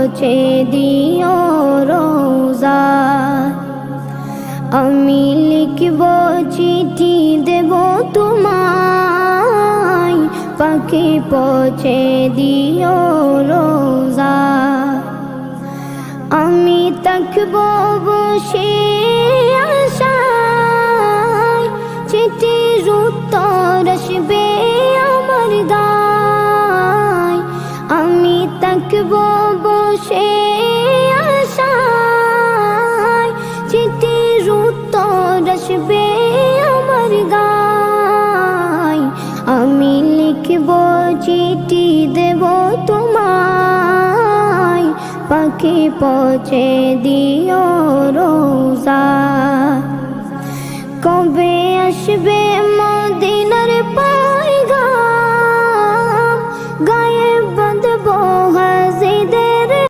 পৌঁছে দিও রোজা। আমি লিখব চিঠি দেব তোমায়, পাখি পৌঁছে দিও রোজা। আমি থাকব বসে আশায়, চিঠির উত্তর আসবে আমার গায়। আমি থাকব বসে আশায়, চিঠির উত্তর আসবে আমার গায়। আমি লিখব চিঠি দেব তোমায়, পাখি পৌঁছে দিও রোজা। কবে আসবে